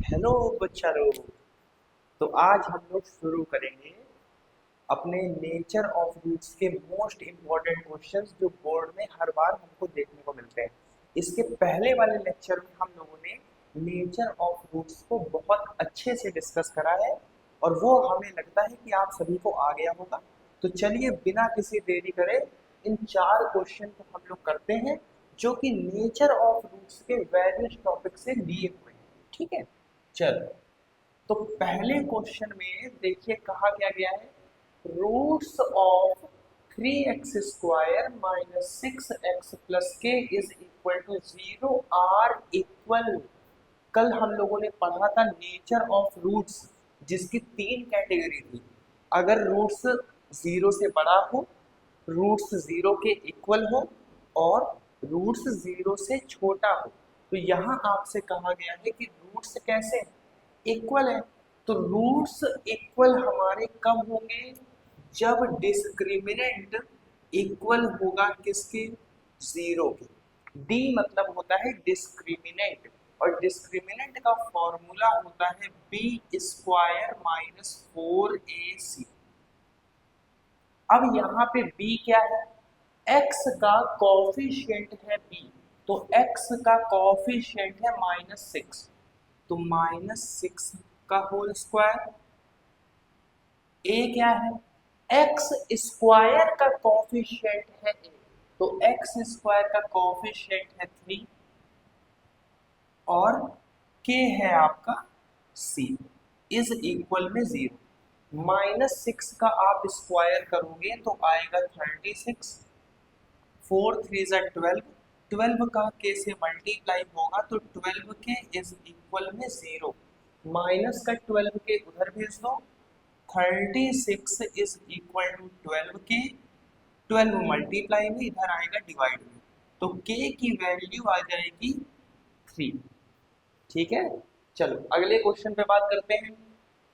Hello बच्चा लोग। तो आज हम लोग शुरू करेंगे अपने नेचर ऑफ रूट्स के मोस्ट इम्पॉर्टेंट क्वेश्चंस जो बोर्ड में हर बार हमको देखने को मिलते हैं। इसके पहले वाले लेक्चर में हम लोगों ने नेचर ऑफ रूट्स को बहुत अच्छे से डिस्कस करा है और वो हमें लगता है कि आप सभी को आ गया होगा। तो चलिए बिना किसी देरी करे इन चार क्वेश्चन को हम लोग करते हैं जो कि नेचर ऑफ रूट्स के वेरियस टॉपिक से लिए हुए हैं। ठीक है, चलो। तो पहले क्वेश्चन में देखिए कहा क्या गया है, roots of 3x² minus 6x+k is equal to 0 are equal. कल हम लोगों ने पढ़ा था नेचर ऑफ रूट्स जिसकी तीन कैटेगरी थी। अगर रूट्स जीरो से बड़ा हो, रूट्स जीरो के इक्वल हो और रूट्स जीरो से छोटा हो। तो यहाँ आपसे कहा गया है कि रूट्स कैसे हैं, इक्वल है। तो रूट्स इक्वल हमारे कब होंगे, जब डिस्क्रिमिनेंट इक्वल होगा किसके, जीरो के। डी मतलब होता है डिस्क्रिमिनेंट और डिस्क्रिमिनेंट का फॉर्मूला होता है b² - 4ac। अब यहाँ पे b क्या है, x का कॉफिशिएंट है b, तो x का कॉफिशिएंट है -6, तो -6 का होल स्क्वायर। a क्या है, x स्क्वायर का कॉफिशिएंट है a, तो x स्क्वायर का कॉफिशिएंट है 3 और k है आपका c इज इक्वल में 0। -6 का आप स्क्वायर करोगे तो आएगा 36, 4 3 12, 12 का k से मल्टीप्लाई होगा तो 12 के इज इक्वल में 0। माइनस का 12 के उधर भेज दो, 36 इज इक्वल टू 12 के, 12 मल्टीप्लाई में इधर आएगा डिवाइड में, तो k की वैल्यू आ जाएगी 3। ठीक है, चलो अगले क्वेश्चन पे बात करते हैं।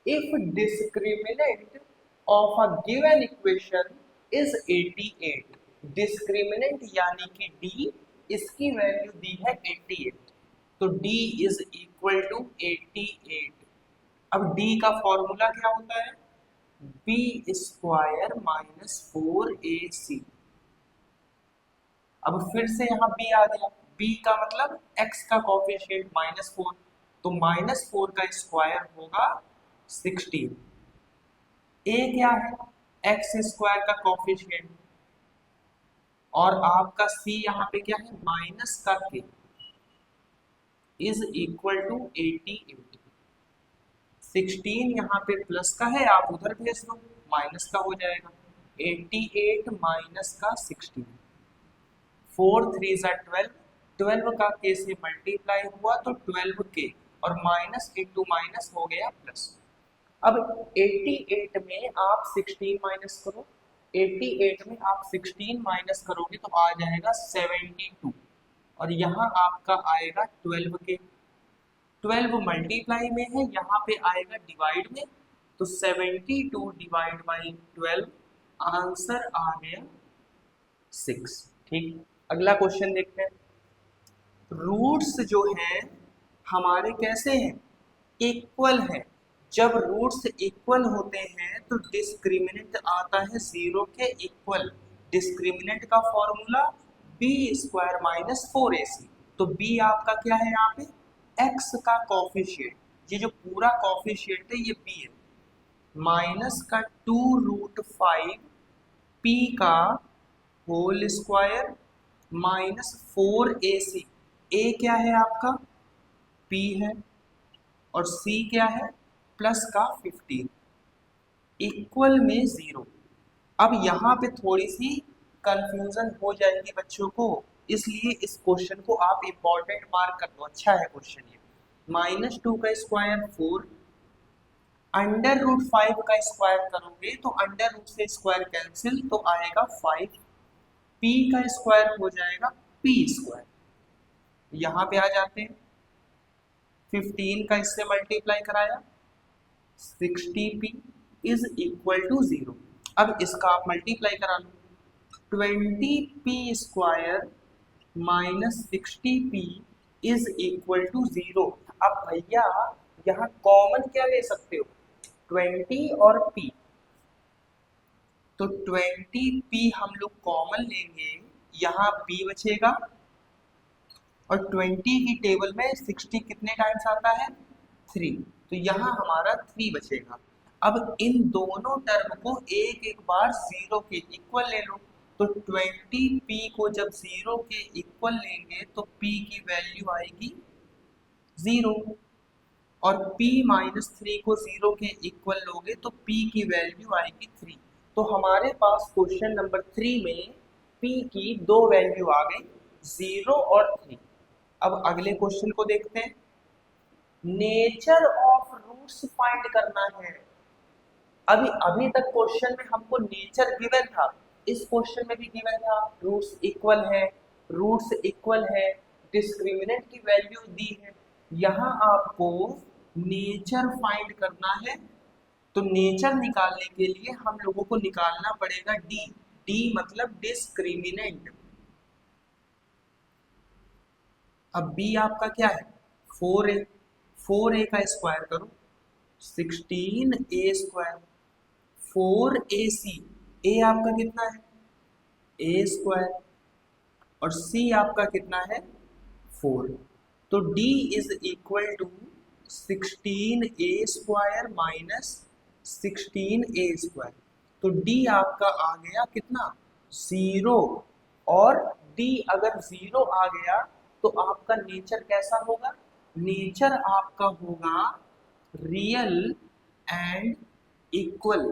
If discriminant of a given equation is 88, discriminant यानी कि d, इसकी वैल्यू दी है 88, तो d इज इक्वल टू 88। अब d का फॉर्मूला क्या होता है, b² - 4ac। अब फिर से यहाँ b आ गया, b का मतलब x का कॉफिशिएंट -4, तो -4 का स्क्वायर होगा 16। a क्या है, x स्क्वायर का कॉफिशिएंट, और आपका c यहाँ पे क्या है, माइनस का k इज इक्वल टू 88। 16 यहाँ पे प्लस का है, आप उधर भेज दो, माइनस का हो जाएगा, 88 माइनस का 16, 4 3 12, 12 का के से मल्टीप्लाई हुआ तो 12 के, और माइनस इंटू माइनस हो गया प्लस। अब 88 में आप 16 माइनस करो, 88 में आप 16 माइनस करोगे तो आ जाएगा 72, और यहाँ आपका आएगा 12 के, 12 मल्टीप्लाई में है, यहाँ पे आएगा डिवाइड में, तो 72 डिवाइड बाई 12, आंसर आ गया 6। ठीक, अगला क्वेश्चन देखते हैं। रूट्स जो हैं हमारे कैसे हैं, इक्वल हैं। जब रूट्स इक्वल होते हैं तो डिस्क्रिमिनेंट आता है जीरो के इक्वल। डिस्क्रिमिनेंट का फॉर्मूला b² - 4ac, तो b आपका क्या है यहाँ पे, x का कॉफिशिएंट, ये जो पूरा कॉफिशिएंट है ये b है, माइनस का 2√5 p का होल स्क्वायर -4ac। a क्या है आपका, p है, और c क्या है, प्लस का 15 इक्वल में 0। अब यहाँ पे थोड़ी सी कंफ्यूजन हो जाएगी बच्चों को, इसलिए इस क्वेश्चन को आप इंपॉर्टेंट मार्क कर दो, अच्छा है क्वेश्चन ये। -2 का स्क्वायर 4, √5 का स्क्वायर करोगे तो अंडर रूट से स्क्वायर कैंसिल तो आएगा 5, p का स्क्वायर हो जाएगा p²। यहाँ पे आ जाते हैं, 15 का इससे मल्टीप्लाई कराया, 60p इज इक्वल टू 0। अब इसका आप मल्टीप्लाई करा लो, 20p² - 60p is equal to 0। अब भैया यहाँ कॉमन क्या ले सकते हो, 20 और p, तो 20p हम लोग कॉमन लेंगे, यहाँ p बचेगा, और 20 की टेबल में 60 कितने टाइम्स आता है, 3, तो यहाँ हमारा 3 बचेगा। अब इन दोनों टर्म को एक एक बार जीरो के इक्वल ले लो, तो 20p को जब जीरो के इक्वल लेंगे तो p की वैल्यू आएगी 0, और p माइनस 3 को जीरो के इक्वल लोगे तो p की वैल्यू आएगी 3। तो हमारे पास क्वेश्चन नंबर 3 में p की दो वैल्यू आ गई, 0 और 3। अब अगले क्वेश्चन को देखते हैं, नेचर ऑफ रूट्स फाइंड करना है। अभी अभी तक क्वेश्चन में हमको नेचर गिवन था, इस क्वेश्चन में भी गिवन था, रूट्स इक्वल है, डिस्क्रिमिनेंट की वैल्यू दी है। यहाँ आपको नेचर फाइंड करना है, तो नेचर निकालने के लिए हम लोगों को निकालना पड़ेगा डी, डी मतलब डिस्क्रिमिनेंट। अब b आपका क्या है, 4a, 4a का स्क्वायर करो 16a स्क्वायर, 4ac, a आपका कितना है, a स्क्वायर, और c आपका कितना है, 4, तो d is equal to 16a square minus 16a square, तो d आपका आ गया कितना, 0, और d अगर 0 आ गया तो आपका नेचर कैसा होगा, नेचर आपका होगा रियल एंड इक्वल।